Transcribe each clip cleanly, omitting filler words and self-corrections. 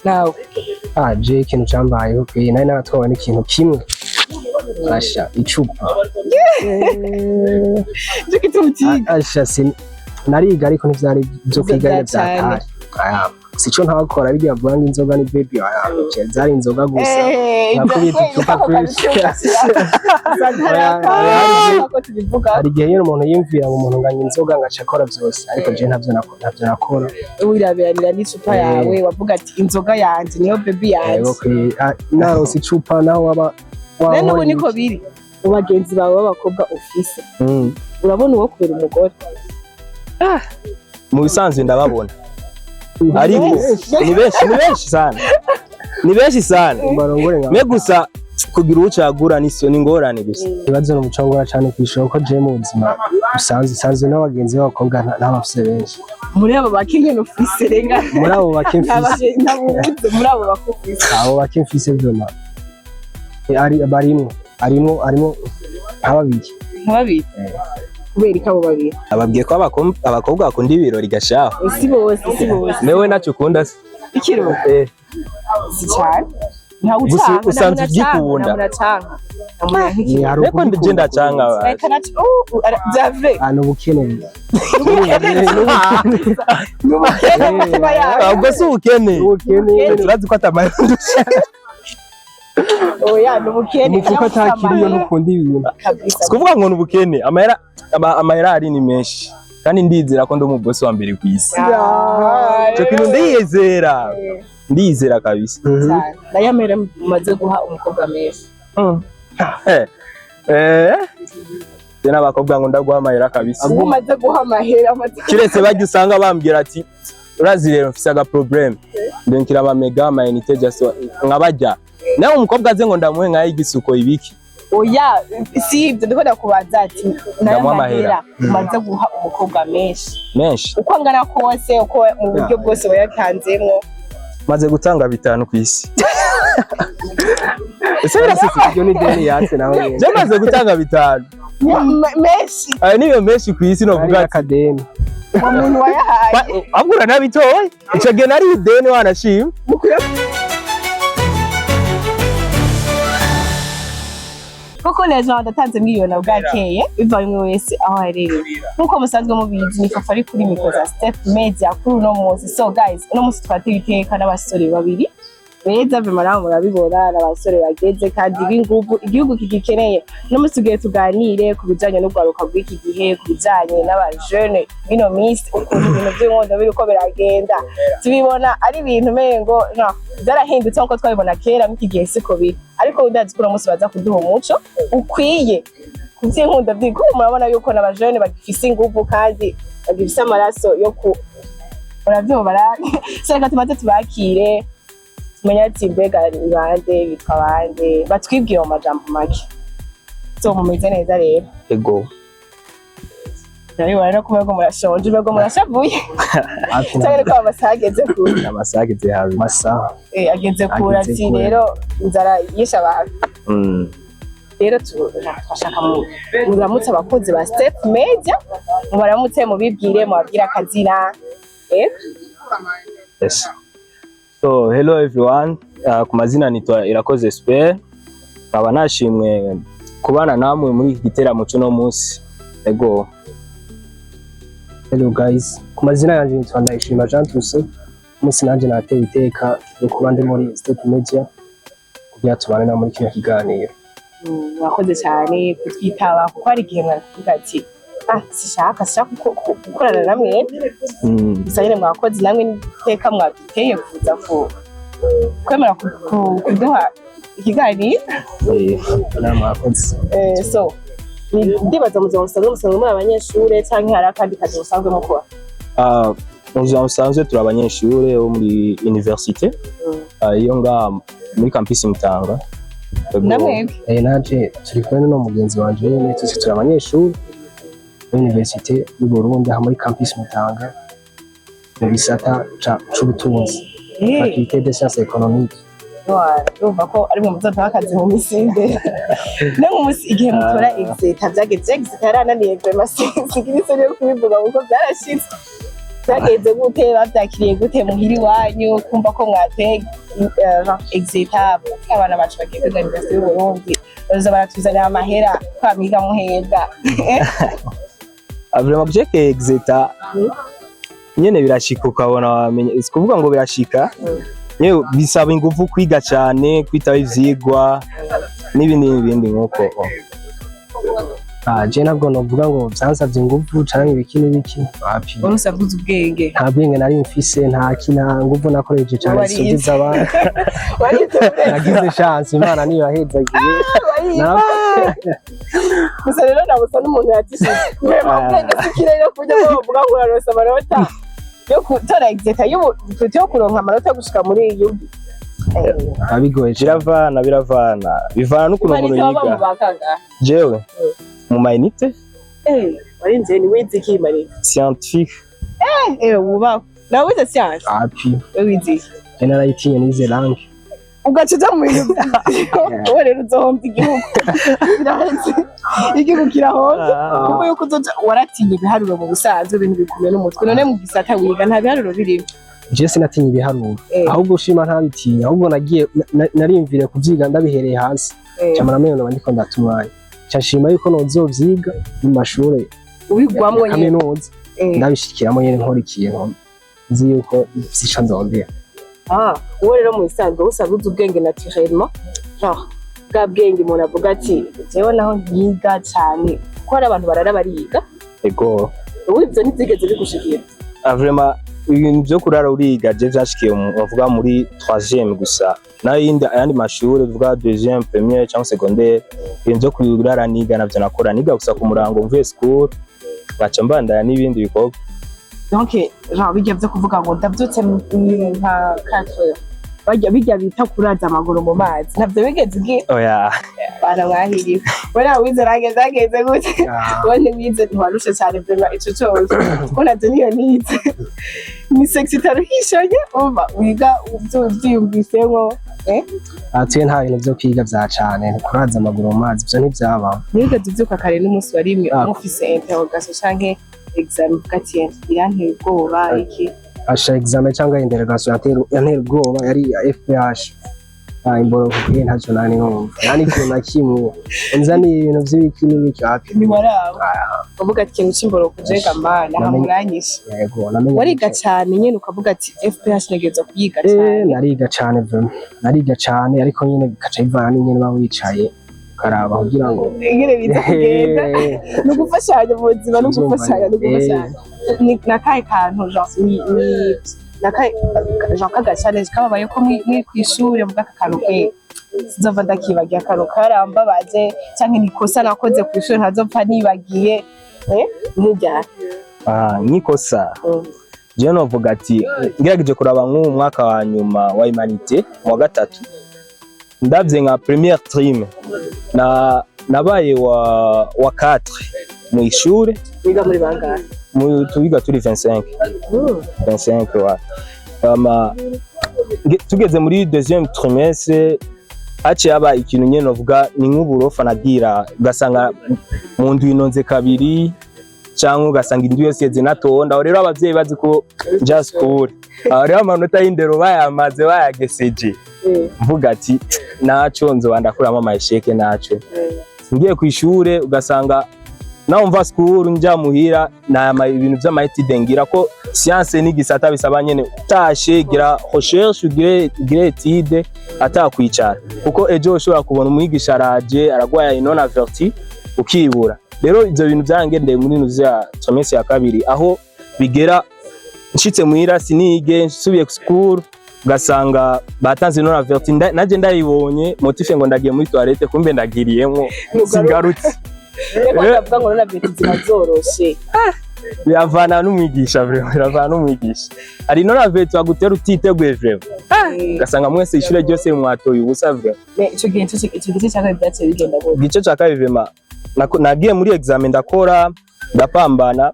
nawe je ikintu cambayeho pe nari naratwawe n'ikintu kimwe asha icupa cyo kitutiga asha nariga ariko ntivyari byo kwiga byatari sico ntakora bijya vanga inzoga ni baby zari inzoga gusa nakubita icupa kwisi hari igihe nyine umuntu yimvira ngo umuntu nganya inzoga ngaca akora byose ariko je ntavyo nakora wirabiranira n'icupa yawe wavuga ati inzoga yanje niyo baby yanje narose icupa naho waba none ubu niko biri ubagenzi bawe b'abakobwa ufise urabona uwo kubera umugore mu bisanzwe ndababona ariko ni benshi sana me gusa kugira ucagura niso n'ingorane gusa ibazo no mucangura cyane kwishoko je mu buzima usanzwe n'abagenzi b'abakobwa n'abafise benshi muri abo bakinye ufise renga muri abo bakimfise muri abo bakufise abo bakimfise vyoma ari arimo nk'ababiri kubera ikabo babiri ababwiye ko abakobwa bakunda ibirori gashaho si bose newe nacu ukunda se ikiro si cyane nta ucanga usanze igikunda reko ndije ndacanga jave ubukene ubwo si ubukene turazi ko atamaye oya n'ubukene kuko atakiriyo n'ukunda ibintu sikuvuga ngo n'ubukene amahera ari ni menshi kandi ndizera ko ndi mu boss wa mbere kwisi cyo kintu ndizera kabisa nayo amahera maze guha umukobwa menshi je n'abakobwa ngo ndaguha amahera kabisa umaze guha amahera kiretse bajya usanga bambwira ati urazi rero mfise aga problem ndenkira ba mega amayinite just nkabajya nawe umukobwa aze ngo ndamuhe nkaye igisuko ibiki oya si ibyo ndiko ndakubaza ati nayo mahera umaze guha umukobwa menshi uko angana kose uko mu buryo bwose wayatanzemwo maze gutanga 5 kwisi ese birasisi ibyo ni deni yatse nawe je maze gutanga 5 menshi niyo menshi kwisi no vuga akademi umuntu wayahaye agura nabitoye ico gihe nari deni wanashima kuko neza ndatanze miliyoni bwakeye biva bimwe wese aho aherereye nkuko musanzwe mubizi ni fafa ari kuri mikro za Step Media kuri uno munsi. So guys, uno munsi twateye iteka n'abasore babiri beza bimara murabibona n'abasore bageze kandi b'ingugu igihugu kigikeneye. No munsi tugiye tuganire ku bijanye n'ugwaruka bw'iki gihe, ku bijanye n'abajene bino miss, ukuntu ibintu by'inkondo biriko biragenda tubibona ari ibintu mengo byarahindutse nko twabibona kera mu gihe siko biri, ariko udazi ko uno munsi baza kuduha umuco ukwiye kuby'inkunda by'iko murabona yuko n'abajene bagifise inguvu kandi bagifise amaraso yo ku uravyo barani. So reka tumaze tubakire tumenya ati mbega ibande bitwa bande batwibwiye mu majambo make. So mumeze neza rero ego nari kumego murashonje mbego murashavuye cyane ko amasageze kure amasageze hawe masaha ageze kure ati rero inzara yisha abantu rero turashaka muramutse abakozi ba Step Media mubaramutse mubibwire mubabwira akazina yes. So hello everyone, ku mazina nitwa Irakoze Spare, nkaba nashimwe kubana namwe muri iki giteramo cyo munsi. Ego hello guys, ku mazina yanje nitwa Ndayishima Jean Tuse, umunsi nanje nateye iteka yo kuba ndi muri Step Media kugira tubane na muri kino kiganiro. Mwakoze cyane kutwitaba kuko ari igihe mwavuga ati sishaka gukorana namwe gusa nyine mwakoze namwe n'iteka mwabiteye kuza kwemera kuduha ikiganiro namwakoze. So ndibaza musanzwe muri abanyeshure cyangwa hari akandi kazi musanzwe mukora? Musanzwe turi abanyeshure bo muri universite iyo nga muri campus Mutanga. Namwe naje turi kumwe no mugenzi wanje nyine turi abanyeshure Université y'u Burundi muri campus Mutanga mu bisata c'ubutunzi faculté des sciences économiques. Urumva ko ari mu muzato w'akazi mu misinde no mu musi igihe mutora exit byageze exit yarananiye vraiment singirise yo kubivuga kuko byarashitse Byageze gute babyakiriye gute muhiri wanyu kumva ko mwateye exita abana bacu bagiye kwiga university y'u Burundi baza baratuzanira amahera kwamiga muhebwa vraiment kujeke exita nyene birashika ukabona wamenye kuvuga ngo birashika nyewe bisaba ingufu kwiga cyane kwitaba ivyigwa n'ibindi nkuko je nabwo novuga ngo byansabye ingufu canke ibiki n'ibiki wapi urusavuza ubwenge nta bwenge nari mfise nta kina nguvu nakoreje cyane subiza abana nagize chance Imana niyo yahezagiye gusa rero nabusa n'umuntu yatishije ubwenge sikire yo kujya bavuga ngo urarosa amanota yo gutora exeta yo kuronka amanota gushika muri iyo abigoye biravana bivana n'ukuntu umuntu yiga jewe mu mainite warinze ni wize kimari scientifique uba na wize science api wize generalitinye nize langue ugacuza mu bintu wowe rero uzohomba igihugu biraheze igihugu kirahomba kuko yuko uzoja waratinye ibiharuro mu busanzwe ibintu bikomeye n'umutwe none mu gisata wiga nta biharuro birimo je sinatinye ibiharuro ahubwo ushima ntabitinya ahubwo nagiye narimvire kuvyiga ndabihereye hasi cyamara meyo ndiko ndatumanye cyashima yuko nozovyiga mu mashure ubigwamwo nyene kaminuza ndabishikiramo nyene nkora ikintu nzi yuko zica ndondera uwo rero mu bisanzwe usabuze ubwenge naturellement bwa bwenge umuntu avuga ati jewe naho yiga cyane ko hari abantu barara bariga ego ubu ibyo ntibyigeze bigushikira vraiment ibintu byo kurara uriga je byashikiye bavuga muri 3e gusa ayandi mashuri bivuga 2e première cyangwa secondaire ibintu byo kurara niga navyo nakora niga gusa ku murango mvuye school baca mbandaya n'ibindi bikorwa donc bijya byo kuvuga ngo ndabyutse nka 4 bijya bita kuraza amaguru mu mazi nabyo bigeze bwi oya bana mwahiriwe bora wize rageze gute wone wize ntiwarushe cyane bwa ico cyose ko navyo niyo nize ni sexy taruhishanye umva wiga ubyumvisemwo atuye nta bintu byo kwiga bya cane kuraza amaguru mu mazi byo ntibyaba nigeze ubyuka kare n'umunsi wa rimwe umufise interrogation canke exam gatien iranteye ubwoba iki asha examen cyangwa interrogation yantera ubwoba yari FPH imboro kuko ntacyo nani numva yani kintu kimwe nzani ibintu by'ibiki n'ibiki hafi ni warawe uvuga ati kintu cy'imboro kujega mbana hamuranyisha yego namenye wariga cyane nyene ukavuga ati FPH negeza kuyiga cyane nariga cyane nariga cyane ariko nyine bikaca bivana nyine bawicaye karaba kugira ngo ingere biza kugenda no gufashanya mu buzima no gufashanya ni nakaye kantu ni nakaye Jean kagachane kababaye ko mwi kwishuri mu gakano ke zova ndakibagiye akaro karamba baje cyangwa nikosa nakoze kwishuri ntazopfa nibagiye nijya nikosa je novuga ati ngerageje kuraba nk'u mwaka wa nyuma wa humanité mu gatatu ndavye nka première trim nabaye wa 4 mu ishure biga muri bangahe tubiga turi 25 wa tugeze muri 2e trimestre aciye aba ikintu nyene novuga ni nk'uburofa nagira ugasanga mu ndwi inonze kabiri cyangwa ugasanga indwi yose yeze natonda aho rero abavyeyi bazi ko nja school aho rero amanota y'indero bayamaze bayageseje mvuga ati naco nzo ndakuramo amasheke naco ngiye ku ishure ugasanga naho mva school njya muhira na ibintu by'amayetide ngira ko science ni gisata bisaba nyene utashe gira recherche ugire etide atakwicara kuko ejo ushobora kubona umwigisha araje aragwaya inona averti ukibura rero ivyo bintu byangendeye muri nuza trimestre ya kabiri aho bigera nshitse muhira sinige nsubiye ku school ugasanga batanze inona averti naje ndayibonye motife ngo ndagiye muri toilette kumbe ndagiriyemo sigarutse bavuga ngo nona beti zirazoroshe biravana n'umwigisha ari nona beti bagutera utiteguye vrema ugasanga mwese ishure ryose mwatoye ubusa vrema ico gice cyaka byace bigenda gute gice cyaka vrema nagiye muri examen ndakora ndapambana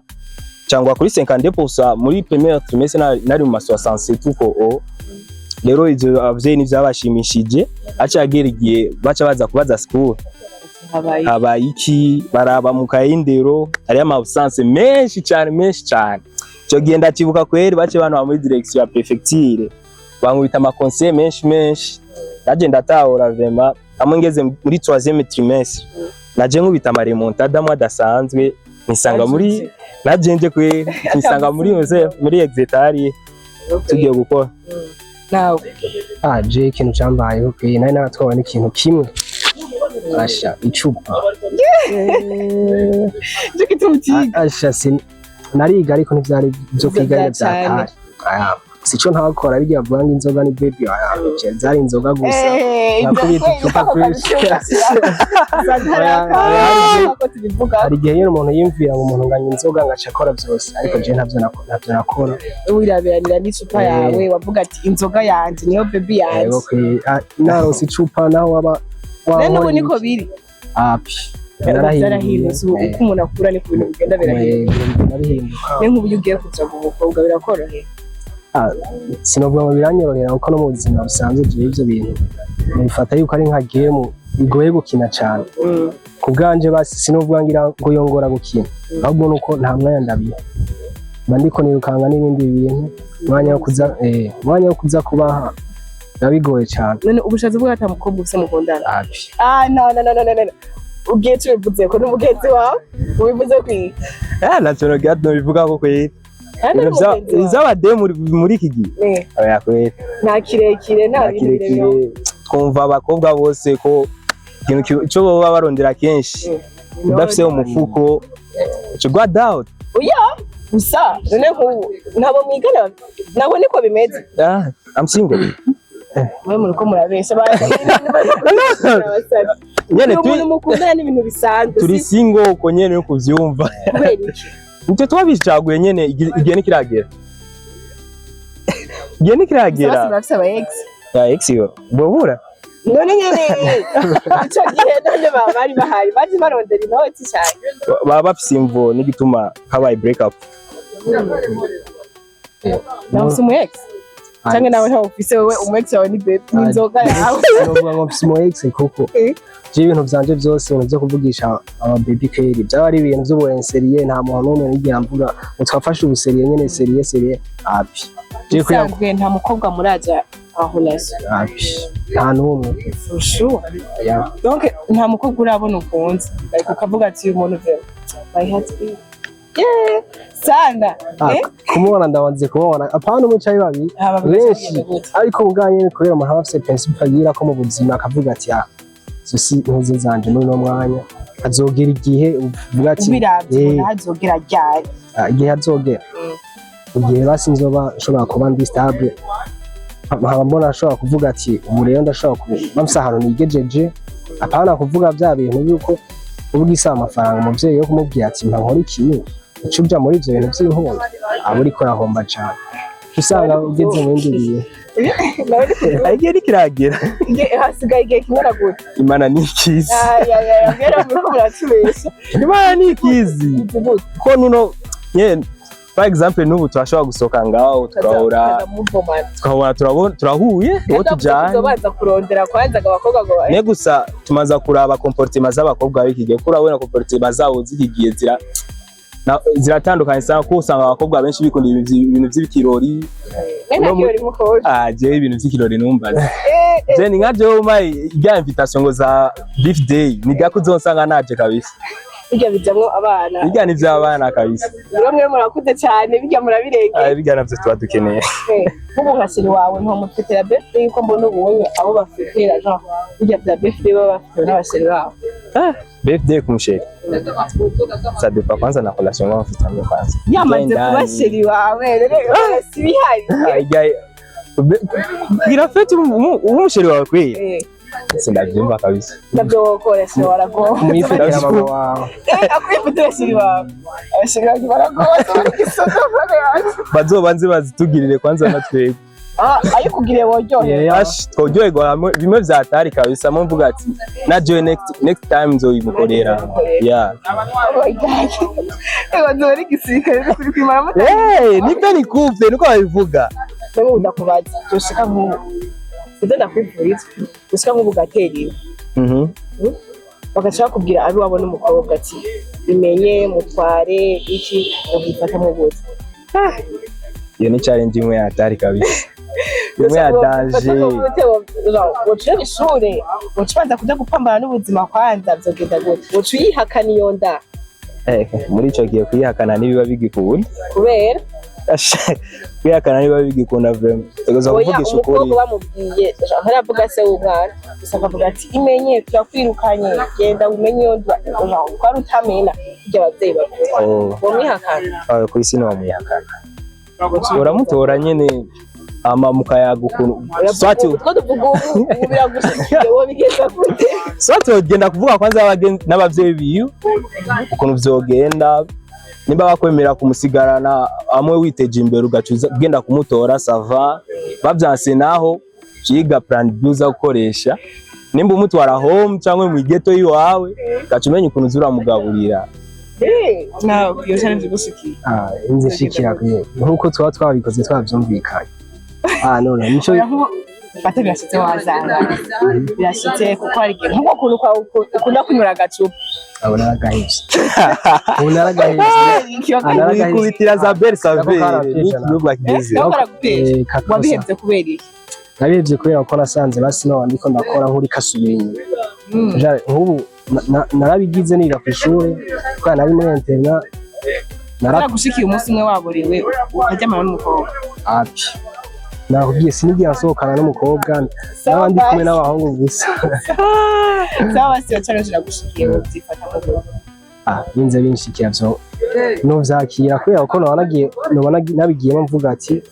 cyangwa kuri 50% muri première trimestre nari mu 67 uko rero ivyo abavyeyi nivyabashimishije aca agerigiye baca baza kubaza school habaye iki baraba mu kayindero ari ama absence menshi cyane cyo genda kibuka kweri bace bana muri direction ya prefecture bankubita ama conseil menshi naje ndatahura vraiment amwe ngeze muri 3e trimestre naje nkubita ama remontada mwa dasanzwe nisanga muri najenje kweri nisanga muri exetari tugiye gukora nawe je ikintu cyambayeho kweri nari naratwawe n'ikintu kimwe asha icupa cyo kitutiga asha nariga ariko ntivyari byo kwiga byatari sico ntakora bijya bwanga inzoga ni baby zari inzoga gusa nakubita icupa kwinshi hari igihe nyine umuntu yimvira ngo umuntu nganya inzoga ngaca akora byose ariko je ntavyo nakora wiraberanira n'icupa yawe wavuga ati inzoga yanje niyo baby yanje narose icupa naho waba none ubu niko biri narahindutse uko umuntu akura niko ibintu bigenda birahinduka ni nk'ubu ugiye kuja mu mukobwa birakorohera sinovuga ngo biranyorohera kuko no mu buzima busanzwe ivyo bintu bifata yuko ari nka game bigoye gukina cyane ku bwanje basi sinovuga ngo yongora gukina ahubwo nuko nta mwanya ndabiha mba ndiko nirukanga n'ibindi bintu mwanya wo kuza kubaha bigoye cyane none ubushatse bwo ata mukobwa ufise mukundana no ugiye tubivuze ko n'umugenzi wawe ubivuze kwi nacyo gato bivuga ko kweri izabademu muri iki gihe oya kweri nta kirekire nta kirekire twumva abakobwa bose ko ikintu cyo baba barondera kenshi udafise umufuko cyo gwa doubt oya gusa none ntabo mwigana nabo niko bimeze I'm single mwe muri ko murabesha nyene mukundana n'ibintu bisanzwe turi single uko nyene no kuvyumva kubera iki Nte twabicaguye nyene igihe nikiragera. Igihe nikiragera. Bafise aba ex. Ya ex yo. Bobura. None nyene ico gihe none bari bahari baje barondera inoti cyane. Baba bafise imvo n'igituma habaye break up. Bafise umu ex. Cyangwa nawe ntawe ufise wewe umu ex wawe ni babe n'inzoga yawe. Novuga ngo mfise umu ex kuko ibintu byanje byose ibintu byo kuvugisha aba baby keri byaba ari ibintu by'ubuenseriye nta muntu n'umwe yigira mvuga utwafashe ubuseriye nyene seriye api je kuyambwe nta mukobwa muraja aho naso api nta n'umwe sure ya donc nta mukobwa urabona ukunze ariko ukavuga ati uyu muntu vyo my heart beat sana kumubona ndabanze kumubona apana umucayi babi benshi ariko muganye kubera umuntu aba afise principe agira ko mu buzima akavuga ati sosi ntuze zanje muri no mwanya azogera igihe uvuga ati biravye hazogera ryari igihe azogera igihe basi nzoba nshobora kuba ndi stable nkaba mbona ashobora kuvuga ati ubu rero ndashobora kumamsa ahantu nigejeje apana kuvuga bya bintu yuko uvuga isa amafaranga umuvyeyi yo kumubwira ati mpa nkora ikintu ucuja muri ivyo bintu vy'inkunga aba uriko arahomba cane usanga ugeze mu bindi bihe igihe nikiragera hasigaye igihe kimara gute Imana nikizi mbera muriko muratubesha Imana nikizi ko nuno par exemple nubu turashobora gusoka ngaho turahuye uwo tujanye tuzobanza kurondera kwanza abakobwa ngo ne gusa tumaza kuraba comportement z'abakobwa bikigiye kurabona comportement zabo zikigiye ziratandukanye sana ko usanga abakobwa benshi bikunda ibintu by'ibikirori je ibintu by'ikirori numbaza je ni nkaje umaye ijya invitation ngo za birthday ni gako uzonsanga naje kabisa bijya bijamwo abana bijya ni by'abana kabisa mwe murakuze cyane bijya murabirenge bijya navyo tuba dukeneye ubu nkasiri wawe nta mufitira birthday yuko mbona ubunye abo bafitira genre bijya bya birthday baba bafite n'abasiri babo birthday kumusheri ça dépend kwanza na relation wao mfitanye kwanza yamaze kuba sheri wawe rero si bihari gira fete umusheri wawe kweli sinabyumva kabisa nabyo koresha warago mwifitira mama wawe akwifitira sheri wawe abasheri bawe baragoza bazobanze bazitugirire kwanza natwego ayo kugire wojoye twojoyegwa bimwe vyatari kabisa mu mvuga ati na joy next time nzoyimukorera ego dore gisirikare kuri kwimara mata nibyo nikuve niko babivuga none ndakubaza joshika nk'ubu sida ndakwifuriza gushika nk'ubu gaterira bagashaka kubwira abi wabona umukobwa ati bimenye mutware iki ubifata mu bose iyo ni challenge imwe hatari kabisa imwe yadaje wocuye ishure wocubanza kuja gupambana n'ubuzima kwanza vyogenda gute wocuyihakana iyo nda muri ico gihe kuyihakana nibiba bigikunda kubera kwihakana niba bigikunda vraiment tegoza kuvugisha ukuri umukobwa bamubwiye ntaravuga se w'umwana gusa akavuga ati imenye turakwirukanye genda umenye iyo twari utamena ibyo abavyeyi bavuga wamwihakana kwisi no wamwihakana uramutora nyene ama mukayaga ukuntu swati utwo tuvuga ubu biragushikiye wo bigeza gute swati wogenda kuvuga kwanza n'abavyeyi biyo ukuntu vyogenda nimba bakwemera kumusigarana amwe witeje imbere ugacuza ugenda kumutora sava bavyanse naho ciga plan buza gukoresha nimba umutwara home cyangwa mu ghetto yiwawe gacumenya ukuntu zura mugaburira na iyo cyane zigusikiye inzi shikira nkuko twabikoze twavyumvikanye none nico bata birashitse wazanga birashitse kuko hari igihe nkuko kuntu ukunda kunyura agacupa abona aragaheze kubitira za belle saveur ni kinyobwa kigeze wabihebye kubera iki nabihebye kubera ko nasanze basi no ndiko ndakora nkuri kasubira inyuma nk'ubu narabigize niga ku ishuri kwa nari muri internet naragushikiye umunsi umwe waborewe ukajyamana n'umukobwa nakubwiye sinigiye asohokana n'umukobwa n'abandi kumwe n'abahungu gusa sawa siyo challenge nagushikiye uzifata mu binze binshikira byo no vyakira kubera ko nabigiyemo mvuga ati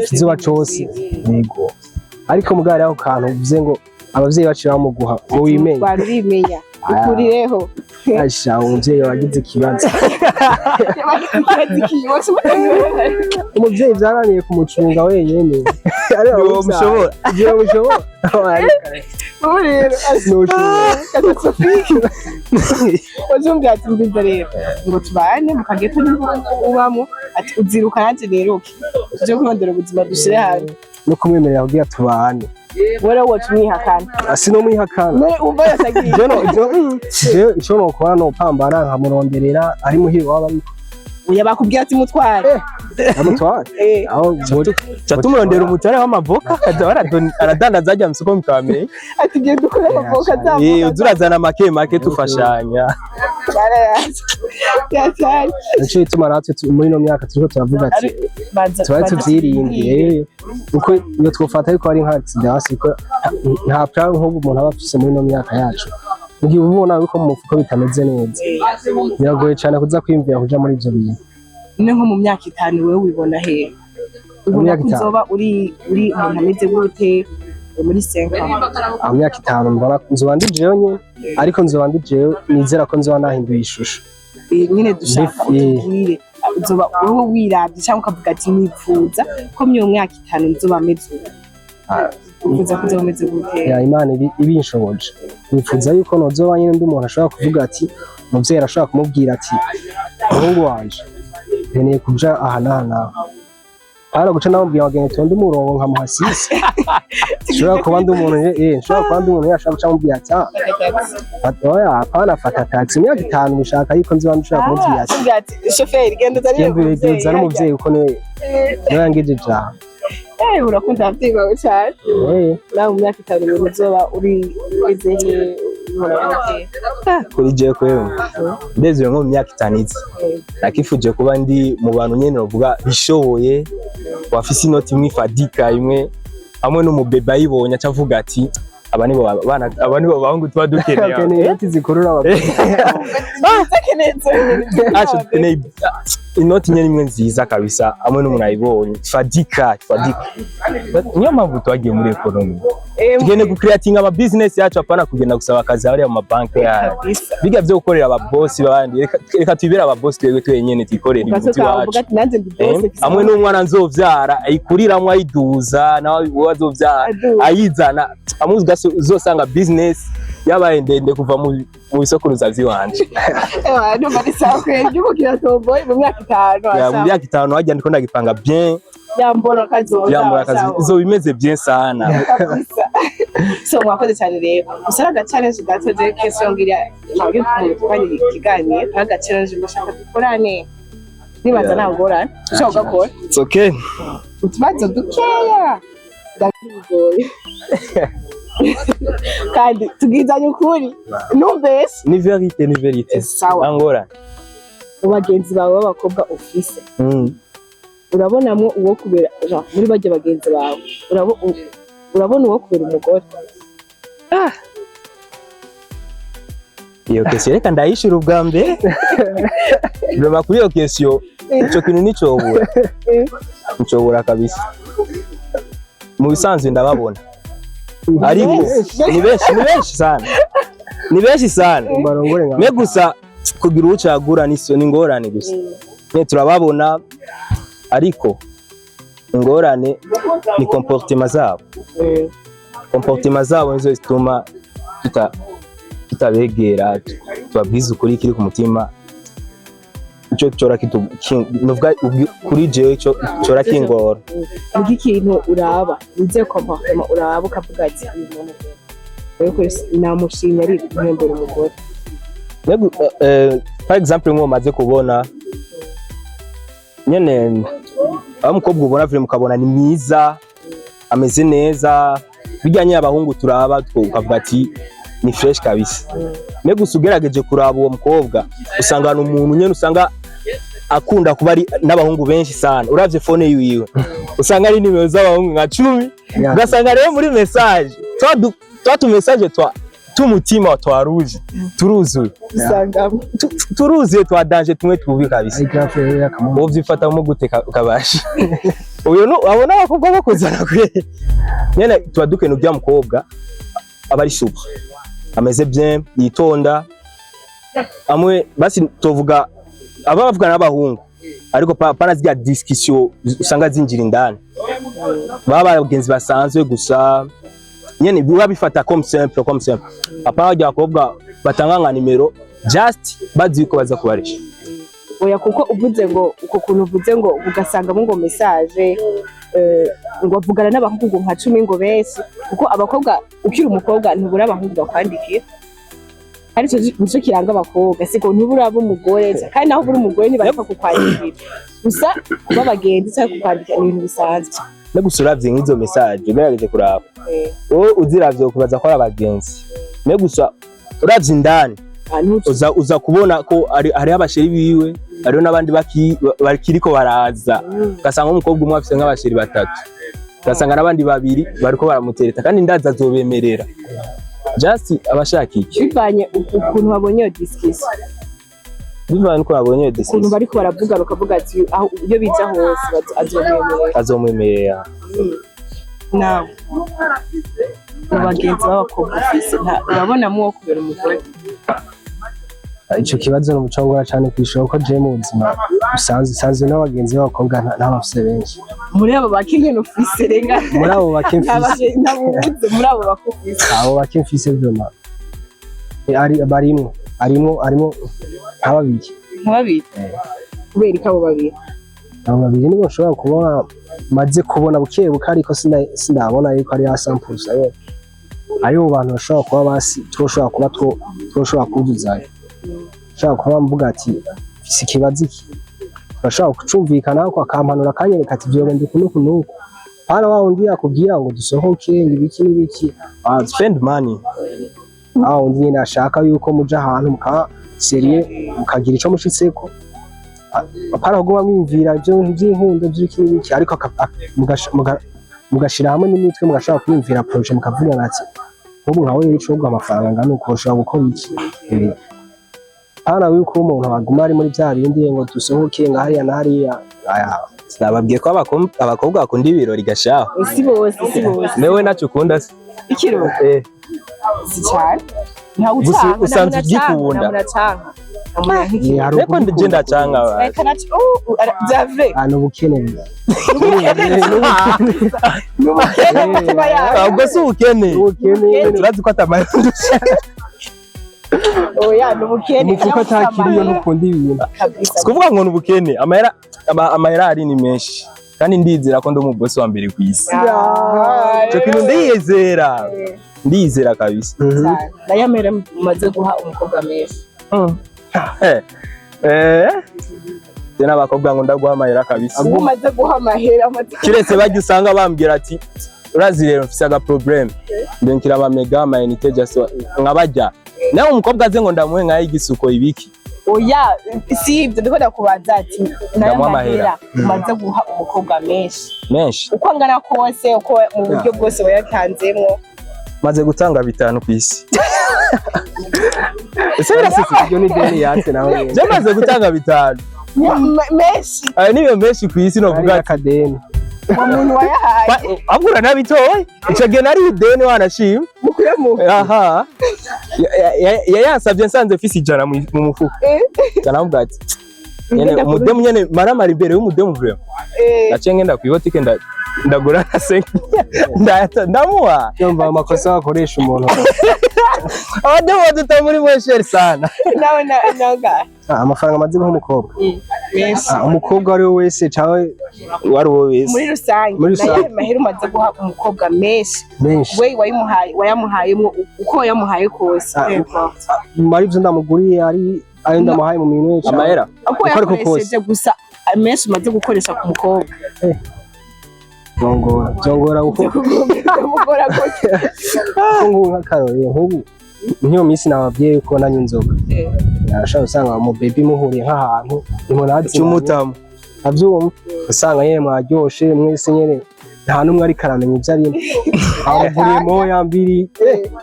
kizuba cose yego ariko mugari aho kantu uvuze ngo abavyeyi bacu bamuguha ngo wimenye barimenya ukurireho asha umuvyeyi wagize ikibazo umuvyeyi vyananiye kumucunga wenyene ariyo mushobora wazumvira ati mbiza rero ngo tubane mu kageto ubamo ati uziruka nanjye neruke tuje kurondera ubuzima dushire hamwe no kumwemerera kugira tubane wera wocu mwihakana sino mwihakana umva yasagiye ico nokora nopambana nkamuronderera ari muhiri waba ariko uya bakubwira ati mutware amutware aho tumurondera umutare w'amavoka aradandaza ajya mu soko mukame ati giye dukora amavoka zamu uzurazana make tufashanya nico ituma natwe muri no myaka turiko turavuga ati tubaye tuvyirinde uko iyo twofata ariko ari nka accident hasi ko nta plan nk'ubu umuntu aba afise muri no myaka yacu ngiye ubona uko mu mufuko bitameze neza biragoye cyane kuza kwimvira kuja muri ivyo bintu nko mu myaka 5 wewe wibona he ubona kuzoba uri umuntu ameze gute muri 5 mu myaka 5 mbona nzoba ndijeyo nyine ariko nzoba ndijeyo nizera ko nzoba nahinduye ishusho nyine dushaka utubwire uzoba wowe wiravye cyangwa ukavuga ati nipfuza ko mu myaka 5 nzoba ameze uvuza kuzoba ameze gute ya Imana ibinshoboje nipfuza yuko nozoba nyine ndi umuntu ashobora kuvuga ati umuvyeyi arashobora kumubwira ati umuhungu wanje nkeneye kuja aha n'aha ara guca namubwira wagene tonde umurongo nkamuhasisi nshobora kuba ndi umuntu yashaka guca mubwira ati oya hapana fata taxi myaka 5 mushaka yuko nziba nshobora kumubwira ati shoferi genda uzanye n'umuvyeyi uko niwe yangeje jaha urakunda abavyeyi bawe cyane nawe mu myaka 5 uzoba uri wizeye kuri je kwewe ndeze nko mu myaka 5 nakifuje kuba ndi mu bantu nyene bavuga bishoboye wafise inoti imwe ifadika imwe hamwe n'umubebe ayibonye acavuga ati aba nibo bahungu tuba dukeneye inoti zikurura abagore inoti nyene imwe nziza kabisa hamwe n'umuntu ayibonye fadika niyo mpamvu twagiye muri economy tugende gucreating ama business yacu apana kugenda gusaba akazi hariya mu mabanki yacu biga byo gukorera aba boss babandi reka tubira aba boss twebwe twenyene tikorera ibintu wacu hamwe n'umwana nzovyara ayikuriramwe ayiduza nawe wazovyara ayizana amuzi uzosanga business yabaye ndende kuva mu bisokuruza vy'iwanje no bari sakwe yuko kiratomboye mu myaka 5 mu myaka 5 wajya ndiko ndagipanga bien yambona kazi izo bimeze bien sana so mwakoze cyane rero usanga challenge gatoje kesho ngira ntabwo twari kiganire aga challenge ndashaka dukorane nibaza ntangorane ushobora gukora it's okay. utubazo dukeya ndabigoye kandi tugizanye ukuri numbese Ni verite sawa angora mu bagenzi bawe b'abakobwa ufise urabonamwo uwo kubera muri bajya bagenzi bawe urabona uwo kubera umugore iyo question reka ndayishira ubwa mbere bema kuri iyo question ico kintu nicobura kabisa mu bisanzwe ndababona ariko ni benshi sana me gusa kugira ucagura niso n'ingorane gusa ne turababona ariko ingorane ni comportement zabo nizo zituma tutabegera tubabwiza ukuri kiri ku mutima ico cora nuvuga kuri jewe cora kingora ikintu uraba nize comportement uraba ukavuga ati uyu muntu namushimye ari guhembera umugore par exemple nko maze kubona nyene abamukobwa ubona vile mukabona ni mwiza ameze neza bijyanye abahungu turaba ukavuga ati ni fresh kabisa me gusa ugerageje kuraba uwo mukobwa usanga umuntu nyene usanga akunda kuba ari n'abahungu benshi sana uravye phone yiwe usanga ari nimero z'abahungu nka 10 ugasanga rero muri message tu message tumutima twaruje turuzuye turuzuye twadanje tumwe tubi kabisa uvyifata mu guteka kabashi uyo no abona abakobwa bakuzana kwe nyene twadukene ubya mukobwa abari super ameze bien yitonda amwe basi tovuga abavuga n'abahungu ariko pana zya discussion usanga zinjira indani baba abagenzi basanzwe gusa nyene biba bifata comme simple apana bajya bakobwa batanga nka nimero just bazi ko baza kubarisha oya kuko uvuze ngo uko kuntu uvuze ngo ugasanga ngo message ngo avugana n'abahungu nka 10 ngo bese kuko abakobwa ukiri umukobwa ntubura abahungu bakwandikira ari cyo kiranga abakobwa siko ntubura umugore kandi naho buri umugore ntibareka kukwandikira gusa babagenzi cyangwa kukwandikira ibintu bisanzwe no gusuravye nk'izo message ugerageje kuraba wowe uziravye kubaza ko abagenzi me gusa uravye indani uza kubona ko ari abasheri biwe ariho nabandi bakiriko baraza ugasanga umukobwa umwe afise nk'abasheri batatu ugasanga nabandi babiri bariko baramutereta kandi ndaza azobemerera just abashaka iki bivanye ukuntu babonye iyo discussion bivanye uko babonye iyo discussion ukuntu bariko baravuga bakavuga ati aho iyo biza hose azomwemerera nawe abagenzi b'abakobwa ufise urabona mu wo kubera umugore ico kibazo no mucongora cyane kwishoko je mu buzima usanzwe n'abagenzi b'abakobwa ntabafise benshi muri abo bakingene ufise renga muri abo bakimfise ntabuze muri abo bakufise abo bakimfise vyoma arimo nk'ababiri kubera ko abo babiri nibo nshobora kubona maze kubona bukebuka ariko sindabona yuko ari ya samples ayo bantu bashobora kuba basi twoshobora kuzuzayo shaka kuba mvuga ati sikibazi iki bashaka kucumvikana ko akampanura kanyereka ati byo ndi kunuko hano wa undi yakubwira ngo dusohoke ibiki n'ibiki spend money undi nashaka yuko muja ahantu muka serie mukagira ico mushitseko apara guma mwimvira ibyo by'inkundo by'iki n'ibiki ariko mugashira hamwe n'imitwe mugashaka kwimvira projet mukavuga ati ubu nkawe yicogwa amafaranga ngano uko ushobora gukora iki hana yuko umuntu aguma ari muri bya bindi ngo dusohoke nga hariya na hariya sinababwiye ko abakobwa bakunda ibirori gashaho si bose mewe nacyo ukunda se ikiro si cyane ntawe usanzwe ugikunda reko ndije ndacanga jave ubukene ahubwo si ubukene turazi ko atamara oya n'ubukene kuko atakiriyo n'ukundi ibintu sikuvuga ngo n'ubukene amahera ari ni menshi kandi ndizera ko ndi umubosi wa mbere kwisi cyo kintu ndizera kabisa ndayamera maze guha umukobwa menshi je n'abakobwa ngo ndaguha amahera kabisa umaze guha amahera kiretse bajya usanga bambwira ati urazi rero mfise aga problem ndenkira aba mega amayinite just nkabajya nawe umukobwa aze ngo ndamuhe nkaho igisuko ibiki oya si ibyo ndiko ndakubaza ati ndamuha amahera umaze guha umukobwa menshi uko angana kose uko mu buryo bwose wayatanzemwo maze gutanga 5 kwisi ese birasetse ibyo ni deni yatse nawe je maze gutanga 5 menshi niyo menshi kwisi no vuga akadeni umuntu wayahaye abura nabitoye ico gihe nari ideni wanashima aha yansavye nsanze mfise ijana mu mufuko cyanavuga ati nyene umudemu nyene maramara imbere y'umudemu vraiment naciye ngenda kwibotike ndagura na 5 ndamuha yumva amakosa wakoresha umuntu abademu baduta muri mwese sana nawe amafaranga amaze guha umukobwa umukobwa ari we wese cyangwa wari wowe wese muri rusange mahera umaze guha umukobwa menshi we wayamuhayemo uko wayamuhaye kose mari byo ndamuguriye ari ayo ndamuhaye mu minwe amahera uko yakoresheje gusa menshi umaze gukoresha ku mukobwa Jongora uko mugora gute nka karore nk'ubu nk'iyo minsi nababwiye ko nanywa inzoga narashaka usanga mu baby muhuriye nk'ahantu nimunazi cy'umutamu avyumva usanga yeye mwaryoshe mwese nyene nta numwe ari karamenya ibyo arimo abavuriye moya mbiri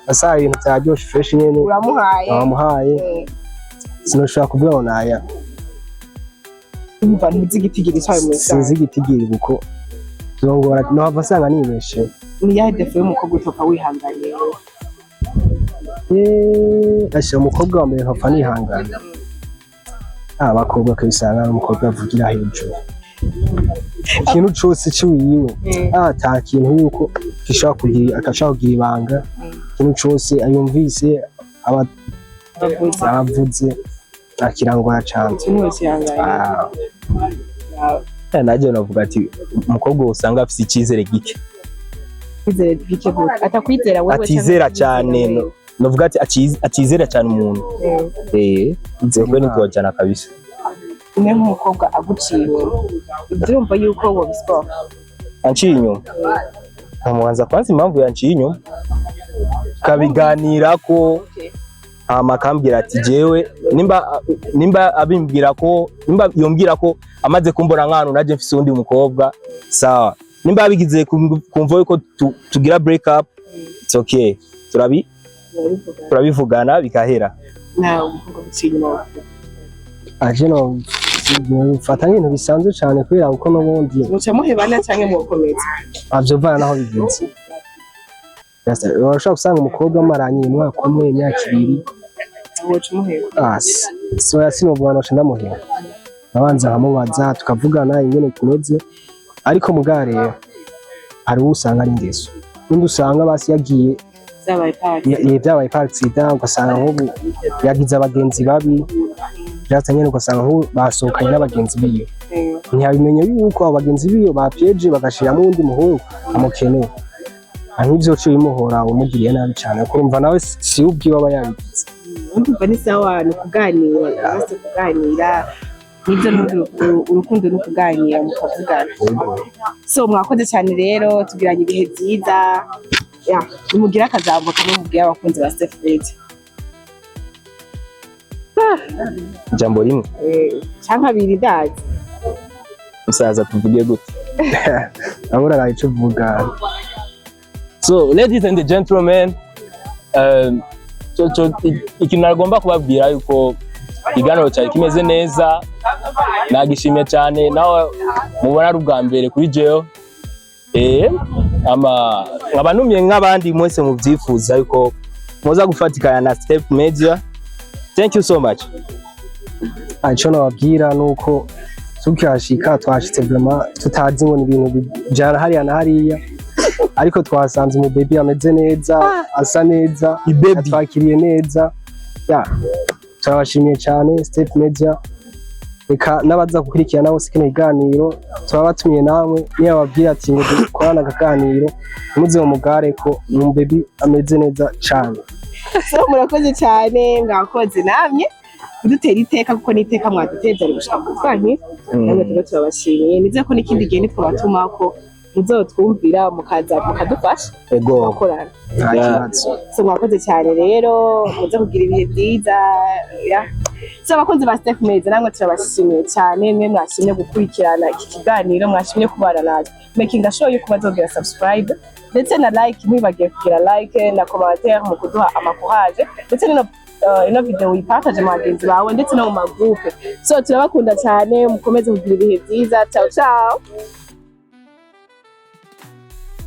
asaba ibintu byaryoshe fresh nyene uramuhaye sinoshaka kuvuga ngo naya umva ntizigitigiri cyawe mu sinzi igitigiri kuko Jongora no avasanga nibeshe ni ya defe y'umukobwa utoka wihanganye asha umukobwa wa mbere hapfa nihanganye abakobwa kabisanga n'umukobwa avugira hejuru ikintu cyose cyuyiwe ata kintu yuko gishaka kugira kugira ibanga ikintu cyose ayumvise abavuze akirangora cyane naje navuga ati umukobwa usanga afite icyizere gike atakwizera wewe atizera cyane novuga ati atizera cyane umuntu nzego nizojana kabisa umwe nk'umukobwa aguciye urumva yuko wo bispo anciye inyuma nkamubanza kwanza impamvu yanciye inyuma kabiganira ko amakambira ati jewe nimba abimbwira ko nimba yombwira ko amaze kumbona nk'ahantu naje mfise undi mukobwa sawa nimba abigize kumva yuko tugira break up it's okay turabivugana bikahera nawe umukobwa aguciye inyuma aje no fata nk'ibintu bisanzwe cyane kubera uko n'ubundi muca muhebana cyangwa mukomeza avyovana naho bigenze urashobora gusanga umukobwa amaranye umwaka umwe imyaka 2 woca umuheba so yasinubwana nosha ndamuheba abanza nkamubaza tukavugana ingene kumeze ariko mugare hari usanga ari ingeso n'undi usanga basi yagiye byabaye partsida ugasanga nk'ubu yagize abagenzi babi byatanye ugasanga nk'ubu basohokanye n'abagenzi biyo ntiyabimenye yuko abagenzi biyo bapyeje bagashira mu wundi muhungu amukeneye nk'ibyo cyo bimuhora umugiriye nabi cyane kurumva nawe si ubwiwe aba yabigize umva ni sawa ni kuganira base kuganira nibyo urukundo no kuganira mukavugana so mwakoze cyane rero tugiranye ibihe byiza umugira akazambo kamwe mubwiye abakunzi ba Stefred jambo rimwe cyangwa abiri ndazi usaza tuvuge gute abura rayico vuga. So ladies and gentlemen, ikintu nagomba kubabwira yuko iganiro cyari kimeze neza, nagishimye cyane nawe mubona ari ubwa mbere kuri jewe. Nkaba numye nk'abandi mwese mubyifuza yuko muza gufatikana na Step Media. Thank you so much. Icyo nababwira nuko tukashika twashitse vraiment tutazi ngo ni ibintu bijana hariya na hariya, ariko twasanze mu baby ameze neza, asa neza, twakiriye neza. Turabashimiye cyane Step Media. Reka nabaza gukurikirana bose kino kiganiro turabatumiye namwe niyo babwira ati ngo dukorana akaganiro muze mu mugare ko mu baby ameze neza cyane. So murakoze cyane, ngakoze namye kudutera iteka kuko n'iteka mwaduteza ari gushaka kutwankira namwe tuba turabashimiye nize ko n'ikindi gihe nitwabatuma ko muzotwumvira mukadufasha ego gukorana nta kibazo. so mwakoze cyane rero muze kugira ibihe byiza so abakunzi ba Steph Meza namwe turabashimiye cyane mwe mwashimye gukurikirana iki kiganiro mwashimye kubana natwe making sure yuko bazogira subscribe ndetse na like ntibagiye kugira like na commentaire mu kuduha amakuhaje ndetse ino video uyipartage mu bagenzi bawe ndetse no mu magroupe so turabakunda cyane mukomeze kugira ibihe byiza ciao ciao.